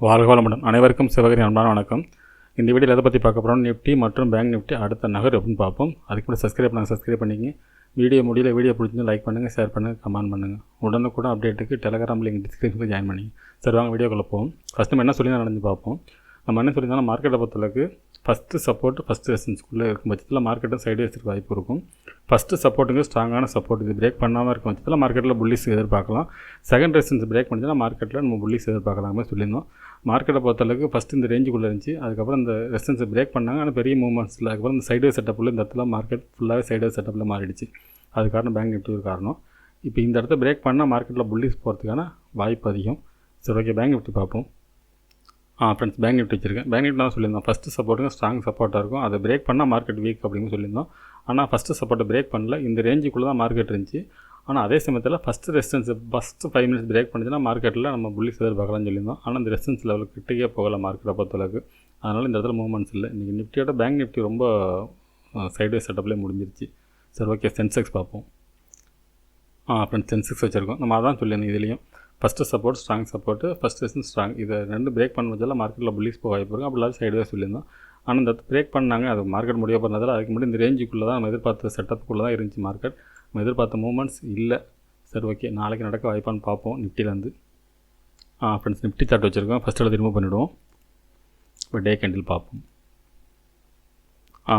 வாழ்க வளமுடன். அனைவருக்கும் சிவகரி அன்பான வணக்கம். இந்த வீடியோவில் எதை பற்றி பார்க்க போகிறோம், நிஃப்டி மற்றும் பேங்க் நிஃப்டி அடுத்த நகர் அப்படின்னு பார்ப்போம். அதுக்கு முன்னாடி சப்ஸ்கிரைப் பண்ணிக்கங்க. வீடியோ பிடிச்சிருந்து லைக் பண்ணுங்கள், ஷேர் பண்ணுங்கள், கமெண்ட் பண்ணுங்கள். உடனுக்குடன் அப்டேட்டுக்கு டெலகிராம் லிங்க் டிஸ்கிரிப்ஷனில் ஜாயின் பண்ணிங்க. சரி, வாங்க வீடியோக்குள்ளே போவோம். ஃபஸ்ட்டு நம்ம என்ன சொல்லி தான் நடந்து பார்ப்போம். நம்ம என்ன சொல்லியிருந்தோம்னா, மார்க்கெட்டை பொறுத்தளவுக்கு ஃபஸ்ட்டு சப்போர்ட் ஃபஸ்ட்டு ரெசிஸ்டன்ஸ்க்குள்ளே இருக்கும் பட்சத்தில் மார்க்கெட்டும் சைடு வச்சுருக்க வாய்ப்பு இருக்கும். ஃபஸ்ட்டு சப்போர்ட்டுங்க ஸ்ட்ராங்கான சப்போர்ட், இது பிரேக் பண்ணாமல் இருக்கும் பட்சத்தில் மார்க்கெட்டில் புல்லிஸ் எதிர்பார்க்கலாம். செகண்ட் ரெசிஸ்டன்ஸ் பிரேக் பண்ணிச்சுன்னா மார்க்கெட்டில் நம்ம புல்லிஸ் எதிர்பார்க்கலாமே சொல்லியிருந்தோம். மார்க்கெட்டை பொறுத்தளவுக்கு ஃபஸ்ட்டு இந்த ரேஞ்சுக்குள்ளே இருந்துச்சு, அதுக்கப்புறம் இந்த ரெசிஸ்டன்ஸை பிரேக் பண்ணாங்க. ஆனால் பெரிய மூவ்மெண்ட்ஸில் அதுக்கப்புறம் இந்த சைடு செட்டப்பில் இந்த இடத்துல மார்க்கெட் ஃபுல்லாகவே சைடு செட்டப்பில் மாறிடுச்சு. அது காரணம் பேங்க் நிஃப்டி ஒரு காரணம். இப்போ இந்த இடத்த பிரேக் பண்ணால் மார்க்கெட்டில் புல்லிஸ் போகிறதுக்கான வாய்ப்பு அதிகம். சரி, ஓகே, பேங்க் நிஃப்டி பார்ப்போம். ஃப்ரெண்ட்ஸ், பேங்க் நிஃப்டி வச்சுருக்கேன். பேங்க் நிஃப்டி தான் சொல்லியிருந்தோம் ஃபஸ்ட்டு சப்போர்ட்டுங்க ஸ்ட்ராங் சப்போர்ட்டாக இருக்கும். அதை பிரேக் பண்ணால் மார்க்கெட் வீக் அப்படின்னு சொல்லியிருந்தோம். ஆனால் ஃபஸ்ட்டு சப்போர்ட்டை பிரேக் பண்ணல, இந்த ரேஞ்சுக்குள்ளே தான் மார்க்கெட் இருந்துச்சு. ஆனால் அதே சமயத்தில் first resistance first 5 minutes break பண்ணிச்சுன்னா மார்க்கெட்டில் நம்ம புல்லிஸ் எதிர்பார்க்கலாம்னு சொல்லியிருந்தோம். ஆனால் இந்த ரெசிஸ்டன்ஸ் லெவலுக்கு கிட்டே போகல மார்க்கெட்டை பொறுத்தளவுக்கு. அதனால் இந்த இடத்துல மூவ்மெண்ட்ஸ் இல்லை. இன்றைக்கி நிஃப்டியோட பேங்க் நிஃப்டி ரொம்ப சைட்வேஸ் செட்டப்லேயே முடிஞ்சிருச்சு. சரி, ஓகே, சென்செக்ஸ் பார்ப்போம். ஃப்ரெண்ட்ஸ், சென்செக்ஸ் வச்சுருக்கோம். நம்ம அதான் சொல்லியிருந்தோம். இதுலேயும் first support strong support, first resistance strong, இதை ரெண்டு பிரேக் பண்ண வச்சாலும் மார்க்கெட்டில் புல்லிஸ் போக வாய்ப்பு இருக்கும். அப்படி சைடுவே சொல்லியிருந்தோம். ஆனால் இந்த பிரேக் பண்ணாங்க, அது மார்க்கெட் முடிய போகிறதால அதுக்கு முன்னாடி இந்த ரேஞ்சுக்குள்ளே தான் நம்ம எதிர்பார்த்த செட்டப்புக்குள்ளே தான் இருந்துச்சு மார்க்கெட். நம்ம எதிர்பார்த்த மூவ்மெண்ட்ஸ் இல்லை. சரி, ஓகே, நாளைக்கு நடக்க வாய்ப்பான்னு பார்ப்போம் நிஃப்டிலேருந்து. ஃப்ரெண்ட்ஸ், நிஃப்டி சார்ட் வச்சுருக்கோம். ஃபஸ்ட்டு எடுத்து ரிமூவ் பண்ணிவிடுவோம். இப்போ டே கேண்டில் பார்ப்போம்.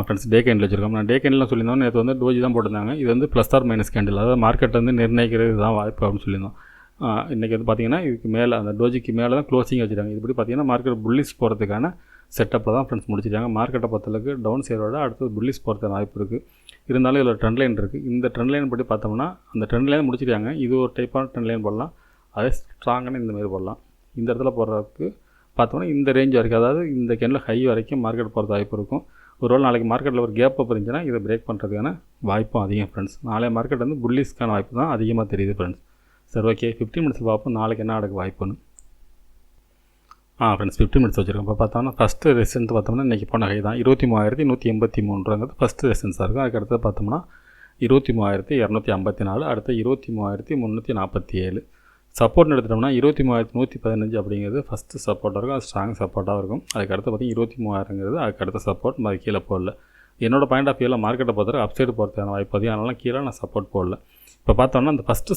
ஃப்ரெண்ட்ஸ், டே கேண்டில் வச்சுருக்கோம். நான் டே கேண்டில் சொல்லியிருந்தோம். நேற்று வந்து டோஜி தான் போட்டிருந்தாங்க. இது வந்து ப்ளஸ் ஆர் மைனஸ் கேண்டில், அதாவது மார்க்கெட் வந்து நிர்ணயிக்கிறது தான் வாய்ப்பு அப்படின்னு சொல்லியிருந்தோம். இன்றைக்கி வந்து பார்த்திங்கன்னா இதுக்கு மேலே அந்த டோஜிக்கு மேலே தான் க்ளோசிங் வச்சுருக்காங்க. இப்படி பார்த்திங்கன்னா மார்க்கெட் புல்லிஸ் போகிறதுக்கான செட்டப்பில் தான் ஃப்ரெண்ட்ஸ் முடிச்சிருக்காங்க. மார்க்கெட்டை பொறுத்தளவுக்கு டவுன் சைடோட அடுத்தது புல்லிஸ் போகிறதுக்கான வாய்ப்பு இருக்குது. இருந்தாலும் இதில் ட்ரெண்ட் லைன் இருக்குது. இந்த ட்ரெண்ட் லைன் படி பார்த்தோம்னா அந்த ட்ரெண்ட் லைன் முடிச்சிருக்காங்க. இது ஒரு டைப்பான ட்ரெண்ட் லைன் போடலாம், அதே ஸ்ட்ராங்கான இந்தமாரி போடலாம். இந்த இடத்துல போடுறதுக்கு பார்த்தோம்னா இந்த ரேஞ்ச் வரைக்கும், அதாவது இந்த கேண்டில் ஹை வரைக்கும் மார்க்கெட் போகிறது வாய்ப்பு இருக்கும். ஒருவேளை நாளைக்கு மார்க்கெட்டில் ஒரு கேப் அப் இருந்துச்சுன்னா இதை பிரேக் பண்ணுறதுக்கான வாய்ப்பும் அதிகம் ஃப்ரெண்ட்ஸ். நாளைய மார்க்கெட் வந்து புல்லிஸ்க்கான வாய்ப்பு தான் அதிகமாக தெரியுது ஃப்ரெண்ட்ஸ். சரி, ஓகே, 15 மினிட்ஸ் பார்ப்போம் நாளைக்கு என்ன நடக்க வாய்ப்புன்னு. ஃப்ரெண்ட்ஸ், 15 மினிட்ஸ் வச்சுருக்கோம். இப்போ பார்த்தோம்னா ஃபஸ்ட்டு ரெசிஸ்டன்ஸ் பார்த்தோம்னா இன்றைக்கி போன ஹை தான் 23,183 ஃபஸ்ட்டு ரெசிஸ்டன்ஸாக இருக்கும். அதுக்கடுத்து பார்த்தோம்னா 23,254, அடுத்து 23,347. சப்போர்ட்னு எடுத்துட்டோம்னா 23,115 அப்படிங்கிறது ஃபஸ்ட்டு சப்போர்ட்டாக இருக்கும். அது ஸ்ட்ராங் சப்போர்ட்டாக இருக்கும். அதுக்கடுத்து பார்த்திங்கன்னா 23,000ங்கிறது அதுக்கடுத்த சப்போர்ட். அது கீழே போடல. என்னோடய பாயிண்ட் ஆஃப் வியூவில் மார்க்கெட்டை பொறுத்தவரை அப்சைடு போகிறதுக்கான வாய்ப்பு அதிகம். அதனால கீழே நான் சப்போர்ட் போடல. இப்போ பார்த்தோம்னா இந்த ஃபஸ்ட்டு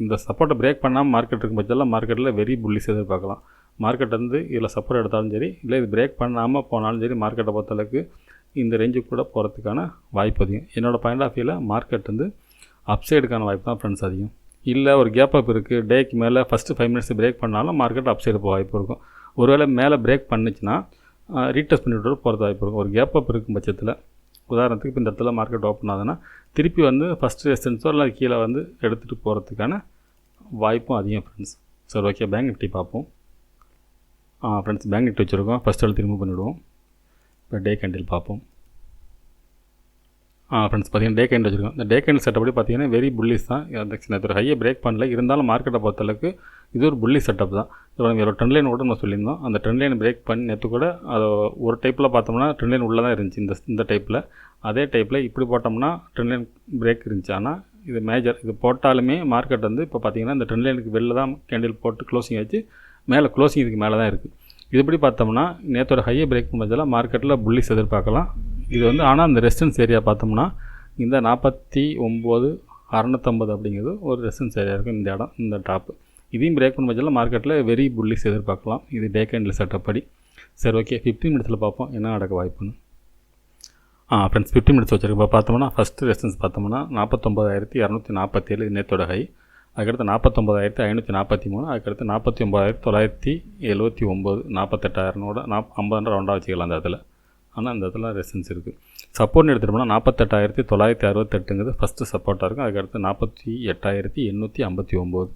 இந்த சப்போர்ட்டை பிரேக் பண்ணாமல் மார்க்கெட் இருக்கும் பட்சத்தில் மார்க்கெட்டில் வெரி புல்லிஸ் எதிர்பார்க்கலாம். மார்க்கெட் வந்து இதில் சப்போர்ட் எடுத்தாலும் சரி, இல்லை இது பிரேக் பண்ணாமல் போனாலும் சரி, மார்க்கெட்டை பொறுத்தளவுக்கு இந்த ரேஞ்சுக்கு கூட போகிறதுக்கான வாய்ப்பு அதிகம். என்னோடய பாயிண்ட் ஆஃப் வியூவில் மார்க்கெட் வந்து அப்சைடுக்கான வாய்ப்பு தான் ஃப்ரெண்ட்ஸ் அதிகம். இல்லை ஒரு கேப் அப் இருக்குது, டேக்கு மேலே ஃபஸ்ட்டு 5 மினிட்ஸ் பிரேக் பண்ணாலும் மார்க்கெட் அப்சைடு போக வாய்ப்பு இருக்கும். ஒருவேளை மேலே பிரேக் பண்ணிச்சுன்னா ரீடெஸ்ட் பண்ணிவிட்டு போகிறது வாய்ப்பு இருக்கும். ஒரு கேப் அப் இருக்கும் பட்சத்தில், உதாரணத்துக்கு இப்போ இந்த இடத்துல மார்க்கெட் ஓப்பன் ஆகுதுன்னா திருப்பி வந்து ஃபஸ்ட்டு ரெசிஸ்டன்ஸோ இல்லை கீழே வந்து எடுத்துகிட்டு போகிறதுக்கான வாய்ப்பும் அதிகம் ஃப்ரெண்ட்ஸ். சரி, ஓகே, பேங்க் நிஃப்டி பார்ப்போம். ஃப்ரெண்ட்ஸ், பேங்க் நிஃப்டி வச்சுருக்கோம். ஃபஸ்ட்டு எடுத்து ரிமூவ் பண்ணிவிடுவோம். இப்போ டே கேண்டில் பார்ப்போம். ஃப்ரெண்ட்ஸ், பார்த்திங்கன்னா டே கேண்டில் வச்சுருக்கோம். இந்த டே கேண்டில் செட்டப்படி பார்த்திங்கன்னா வெரி புல்லிஸ் தான். அந்த ஹையை பிரேக் பண்ணல, இருந்தாலும் மார்க்கெட்டை பொறுத்தளவுக்கு இது ஒரு புல்லி செட்டப் தான். இப்போ நம்ம ஒரு ட்ரெண்ட் லைன் கூட நம்ம சொல்லியிருந்தோம். அந்த ட்ரெண்ட் லைன் பிரேக் பண்ணி நேற்று கூட அது ஒரு டைப்பில் பார்த்தோம்னா ட்ரெண்ட் லைன் உள்ளே தான் இருந்துச்சு. இந்த டைப்பில் அதே டைப்பில் இப்படி போட்டோம்னா ட்ரெண்ட் லைன் பிரேக் இருந்துச்சு. ஆனால் இது மேஜர், இது போட்டாலுமே மார்க்கெட் வந்து இப்போ பார்த்திங்கன்னா இந்த ட்ரெண்ட் லைனுக்கு வெளில தான் கேண்டில் போட்டு க்ளோசிங் வச்சு மேலே க்ளோசிங் இதுக்கு மேலே தான் இருக்குது. இதுபடி பார்த்தோம்னா நேற்றோட ஹையை பிரேக் பண்ணதில் மார்க்கெட்டில் புல்லிஸ் எதிர்பார்க்கலாம். இது வந்து ஆனால் இந்த ரெசிஸ்டன்ஸ் ஏரியா பார்த்தோம்னா இந்த 49,650 அப்படிங்கிறது ஒரு ரெசிஸ்டன்ஸ் ஏரியா இருக்கும். இந்த இடம், இந்த டாப்பு, இதையும் பிரேக் பண்ண பட்சத்தில் மார்க்கெட்டில் வெரி புல்லிஸ் எதிர்பார்க்கலாம். இது டே கேண்டில் செட்டப் படி. சரி, ஓகே, 15 மினிட்ஸில் பார்ப்போம் என்ன நடக்க வாய்ப்புன்னு. ஃப்ரெண்ட்ஸ், 15 மினிட்ஸ் வச்சுருக்கோம். இப்போ பார்த்தோம்னா ஃபஸ்ட்டு ரெசிஸ்டன்ஸ் பார்த்தோம்னா 49,247 நேற்றோட ஹை. அதுக்கடுத்து 49,543, அதுக்கடுத்து 49,979, 48,000 50 ரவுண்டாக வச்சுக்கலாம் அந்த இடத்துல. ஆனால் அந்த இடத்துல ரெசிஸ்டன்ஸ் இருக்குது. சப்போர்ட்னு எடுத்துகிட்டோம்னா 48,968ங்கிறது ஃபஸ்ட்டு சப்போர்ட்டாக இருக்கும். அதுக்கடுத்து 48,859.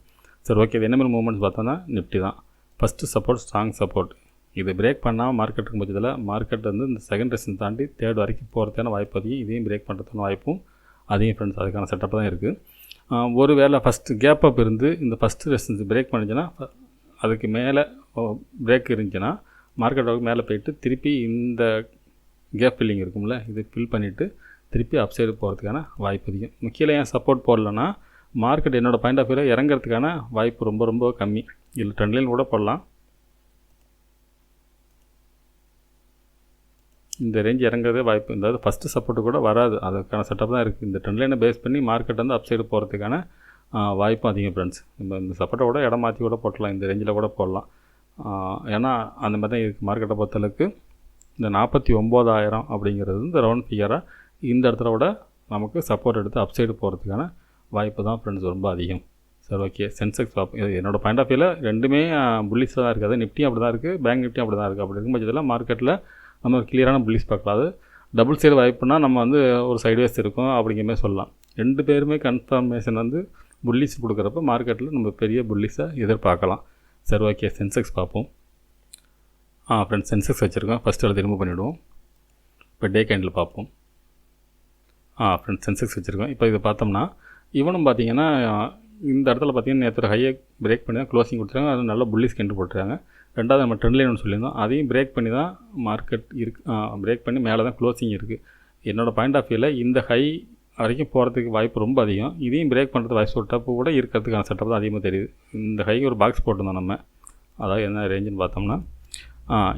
சரி, ஓகே, இது என்ன மாதிரி மூவ்மெண்ட்ஸ் பார்த்தோன்னா நிஃப்டி தான் ஃபஸ்ட்டு சப்போர்ட், ஸ்ட்ராங் சப்போர்ட். இது பிரேக் பண்ணாமல் மார்க்கெட் இருக்கும் பட்சத்தில் மார்க்கெட் வந்து இந்த செகண்ட் ரெசிஸ்டன்ஸ் தாண்டி தேர்ட் வரைக்கும் போகிறதுக்கான வாய்ப்பு அதிகம். இதையும் பிரேக் பண்ணுறதுக்கான வாய்ப்பும் அதிகம் ஃப்ரெண்ட்ஸ். அதுக்கான செட்டப் தான் இருக்குது. ஒரு வேளை ஃபஸ்ட்டு கேப் அப் இருந்து இந்த ஃபஸ்ட்டு ரெசிஸ்டன்ஸ் பிரேக் பண்ணிச்சுன்னா, அதுக்கு மேலே பிரேக் இருந்துச்சுன்னா மார்க்கெட்டுக்கு மேலே போயிட்டு திருப்பி இந்த கேப் ஃபில்லிங் இருக்கும்ல, இது ஃபில் பண்ணிவிட்டு திருப்பி அப்சைடு போகிறதுக்கான வாய்ப்பு அதிகம். கீழே ஏன் சப்போர்ட் போடலன்னா மார்க்கெட் என்னோடய பாயிண்ட் ஆஃப் வியூவில் இறங்கிறதுக்கான வாய்ப்பு ரொம்ப ரொம்ப கம்மி. இதில் ட்ரெண்ட் லைன் கூட போடலாம், இந்த ரேஞ்ச் இறங்குறதே வாய்ப்பு, அதாவது ஃபஸ்ட்டு சப்போர்ட்டு கூட வராது, அதுக்கான செட்டப் தான் இருக்குது. இந்த ட்ரெண்ட் லைனை பேஸ் பண்ணி மார்க்கெட் வந்து அப் சைடு போகிறதுக்கான வாய்ப்பும் அதிகம் ஃப்ரெண்ட்ஸ். நம்ம இந்த சப்போர்ட்டை கூட இடம் மாற்றி கூட போட்டலாம், இந்த ரேஞ்சில் கூட போடலாம். ஏன்னா அந்த மாதிரி தான் இருக்குது மார்க்கெட்டை பொறுத்தளவுக்கு. இந்த 49,000 அப்படிங்கிறது இந்த ரவுண்ட் ஃபிகராக இந்த இடத்துல கூட நமக்கு சப்போர்ட் எடுத்து அப் சைடு போகிறதுக்கான வாய்ப்பு தான் ஃப்ரெண்ட்ஸ் ரொம்ப அதிகம். சரி, ஓகே. சென்செக்ஸ் பார்ப்போம். என்னோடய பாயிண்ட் ஆஃப் வியூவில் ரெண்டுமே புல்லிஸாக தான் இருக்குது. நிஃப்டியும் அப்படி தான் இருக்குது, பேங்க் நிஃப்டியும் அப்படி தான் இருக்குது. அப்படி இருக்கும் பட்சத்தில் மார்க்கெட்டில் நம்ம கிளியரான புல்லிஸ் பார்க்கலாம். அது டபுள் சைடு வாய்ப்புனா நம்ம வந்து ஒரு சைட்வேஸ் இருக்கும் அப்படிங்கிற மாதிரி சொல்லலாம். ரெண்டு பேருமே கன்ஃபர்மேஷன் வந்து புல்லிஸ் கொடுக்குறப்ப மார்க்கெட்டில் நம்ம பெரிய புல்லிஸை எதிர்பார்க்கலாம். சரி, ஓகே. சென்செக்ஸ் பார்ப்போம். ஃப்ரெண்ட்ஸ், சென்செக்ஸ் வச்சுருக்கோம். ஃபஸ்ட்டு அதை ரிமூவ் பண்ணிவிடுவோம். இப்போ டே கேண்டில் பார்ப்போம். ஃப்ரெண்ட்ஸ், சென்செக்ஸ் வச்சுருக்கோம். இப்போ இதை பார்த்தோம்னா இவனும் பார்த்தீங்கன்னா இந்த இடத்துல பார்த்தீங்கன்னா நேற்று ஹையை பிரேக் பண்ணி தான் க்ளோசிங் கொடுத்துருக்காங்க. அது நல்ல புல்லிஸ் கேண்டில் போட்டுருக்காங்க. ரெண்டாவது நம்ம ட்ரெண்ட் லைன் ஒன்று சொல்லியிருந்தோம், அதையும் பிரேக் பண்ணி தான் மார்க்கெட் பிரேக் பண்ணி மேலே தான் க்ளோசிங் இருக்குது. என்னோடய பாயிண்ட் ஆஃப் வியூவில் இந்த ஹை வரைக்கும் போகிறதுக்கு வாய்ப்பு ரொம்ப அதிகம். இதையும் பிரேக் பண்ணுறது வாய்ப்பு செட்டப்பு கூட இருக்கிறதுக்கான செட்டப் தான் அதிகமாக தெரியுது. இந்த ஹைக்கு ஒரு பாக்ஸ் போட்டிருந்தோம் நம்ம, அதாவது என்ன ரேஞ்சுன்னு பார்த்தோம்னா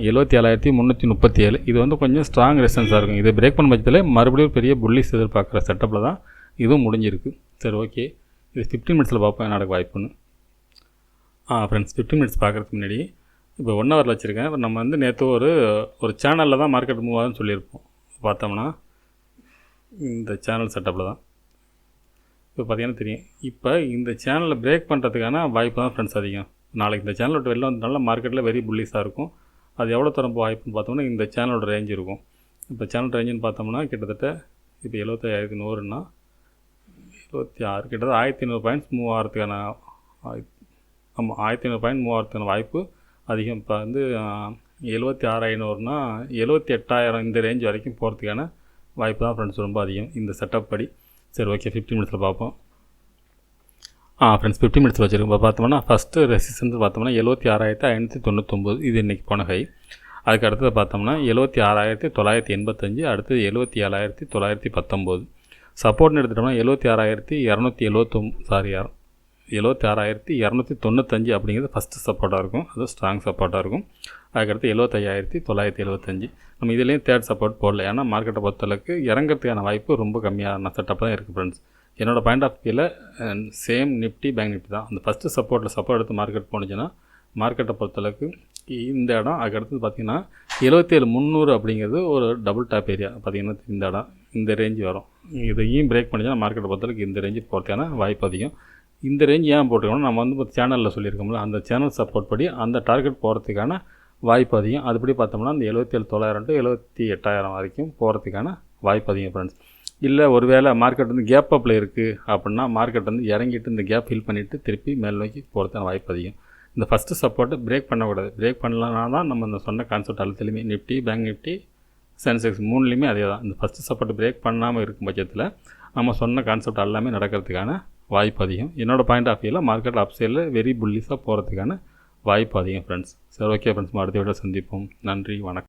77,337. இது வந்து கொஞ்சம் ஸ்ட்ராங் ரெசிஸ்டன்ஸாக இருக்கும். இதை பிரேக் பண்ண பட்சத்தில் மறுபடியும் பெரிய புல்லிஸ் எதிர்பார்க்குற செட்டப்பில் தான் இதுவும் முடிஞ்சிருக்கு. சரி, ஓகே. இது 15 மினிட்ஸில் பார்ப்போம் என்ன நடக்க வாய்ப்புன்னு. ஃப்ரெண்ட்ஸ், 15 மினிட்ஸ் பார்க்குறதுக்கு முன்னாடி இப்போ 1 ஹவரில் வச்சுருக்கேன். நம்ம வந்து நேற்று ஒரு சேனலில் தான் மார்க்கெட் மூவ் ஆகுதுன்னு சொல்லியிருப்போம். பார்த்தோம்னா இந்த சேனல் செட்டப்பில் தான் இப்போ பார்த்தீங்கன்னா தெரியும். இப்போ இந்த சேனலை பிரேக் பண்ணுறதுக்கான வாய்ப்பு தான் ஃப்ரெண்ட்ஸ் அதிகம். நாளைக்கு இந்த சேனல் விட்டு வெளில வந்ததுனால மார்க்கெட்டில் வெரி புல்லிஸாக இருக்கும். அது எவ்வளோ தரம் வாய்ப்புன்னு பார்த்தோம்னா இந்த சேனலோட ரேஞ்ச் இருக்கும். இப்போ சேனல் ரேஞ்சுன்னு பார்த்தோம்னா கிட்டத்தட்ட இப்போ 75,100ன்னா 26 கிட்டத்தட்ட 1,500 பாயிண்ட்ஸ் மூவ் ஆகிறதுக்கான 1,500 பாயிண்ட் மூவ் ஆகிறதுக்கான வாய்ப்பு அதிகம். இப்போ வந்து 76,500னா 78,000 இந்த ரேஞ்ச் வரைக்கும் போகிறதுக்கான வாய்ப்பு தான் ஃப்ரெண்ட்ஸ் ரொம்ப அதிகம் இந்த செட்டப் படி. சரி, ஓகே. 15 மினிட்ஸில் பார்ப்போம். ஃப்ரெண்ட்ஸ், 15 மினிட்ஸில் வச்சுருக்கோம். இப்போ பார்த்தோம்னா ஃபஸ்ட்டு ரெசிஸ்டன்ஸ் பார்த்தோம்னா 76,599. இது இன்றைக்கி போன ஹை. அதுக்கு அடுத்தது பார்த்தோம்னா 76,985. அடுத்தது 77,919. சப்போர்ட்னு எடுத்துட்டோம்னா 76,295 அப்படிங்கிறது ஃபஸ்ட்டு சப்போர்ட்டாக இருக்கும். அது ஸ்ட்ராங் சப்போர்ட்டாக இருக்கும். அதுக்கடுத்து 75,975. நம்ம இதுலேயும் தேர்ட் சப்போர்ட் போடல, ஏன்னா மார்க்கெட்டை பொறுத்தளவுக்கு இறங்கிறதுக்கான வாய்ப்பு ரொம்ப கம்மியான செட்டப் தான் இருக்குது ஃப்ரெண்ட்ஸ். என்னோடய பாயிண்ட் ஆஃப் வியூவில் சேம் நிஃப்டி பேங்க் நிஃப்டி தான். அந்த ஃபஸ்ட்டு சப்போர்ட் எடுத்து மார்க்கெட் போணுச்சுன்னா மார்க்கெட்டை பொறுத்தளவுக்கு இந்த இடம், அதுக்கடுத்து பார்த்திங்கன்னா 77,300 அப்படிங்கிறது ஒரு டபுள் டாப் ஏரியா. பார்த்திங்கன்னா இந்த இடம் இந்த ரேஞ்சு வரும். இதையும் பிரேக் பண்ணிச்சுன்னா மார்க்கெட்டை பொறுத்தளவுக்கு இந்த ரேஞ்சு போகிறதுக்கான வாய்ப்பு அதிகம். இந்த ரேஞ்ச் ஏன் போட்டுருக்கோம்னா நம்ம வந்து சேனலில் சொல்லியிருக்கோம்ல, அந்த சேனல் சப்போர்ட் படி அந்த டார்கெட் போகிறதுக்கான வாய்ப்பு அதிகம். அதுபடி பார்த்தோம்னா இந்த 77,900 to 78,000 வரைக்கும் போகிறதுக்கான வாய்ப்பு அதிகம் ஃப்ரெண்ட்ஸ். இல்லை ஒருவேளை மார்க்கெட் வந்து கேப் அப்பில் இருக்குது அப்படின்னா மார்க்கெட் வந்து இறங்கிட்டு இந்த கேப் ஃபில் பண்ணிவிட்டு திருப்பி மேல் நோக்கி போகிறதுக்கான வாய்ப்பு அதிகம். இந்த ஃபஸ்ட்டு சப்போர்ட்டு பிரேக் பண்ணக்கூடாது. பிரேக் பண்ணலனா தான் நம்ம இந்த சொன்ன கான்செப்ட் எல்லாத்துலேயுமே நிஃப்டி பேங்க் நிஃப்டி சென்செக்ஸ் மூணுலேயுமே அதே தான். இந்த ஃபஸ்ட்டு சப்போர்ட் பிரேக் பண்ணாமல் இருக்கும் பட்சத்தில் நம்ம சொன்ன கான்செப்ட் எல்லாமே நடக்கிறதுக்கான வாய்ப்பு அதிகம். என்னோடய பாயிண்ட் ஆஃப் வியூவில் மார்க்கெட் அப் சைடில் வெரி புல்லிஸாக போகிறதுக்கான வாய்ப்பு அதிகம் ஃப்ரெண்ட்ஸ். சரி, ஓகே ஃப்ரெண்ட்ஸ், அடுத்த வீடியோ சந்திப்போம். நன்றி, வணக்கம்.